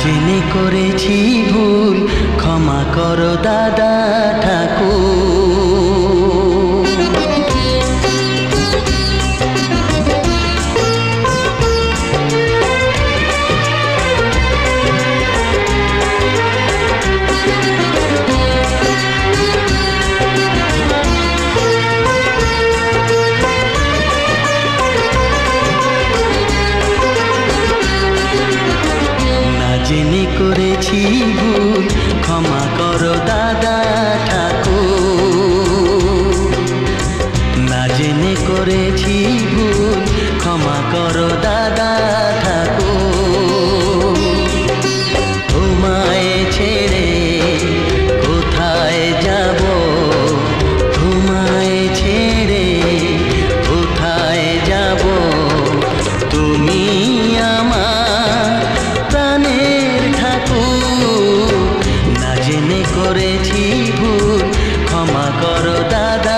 জেনে করেছি ভুল, ক্ষমা করো দাদা ঠাকুর। জেনে করেছি ভুল, ক্ষমা করো দাদা ঠাকুর। না জেনে করেছি ভুল, ক্ষমা করো দাদা ঠাকুর। তোমায় ছেড়ে কোথায় যাব, তোমায় ছেড়ে কোথায় যাব, তুমি আমার প্রাণের ঠাকুর। না জেনে করেছি ভুল, ক্ষমা করো দাদা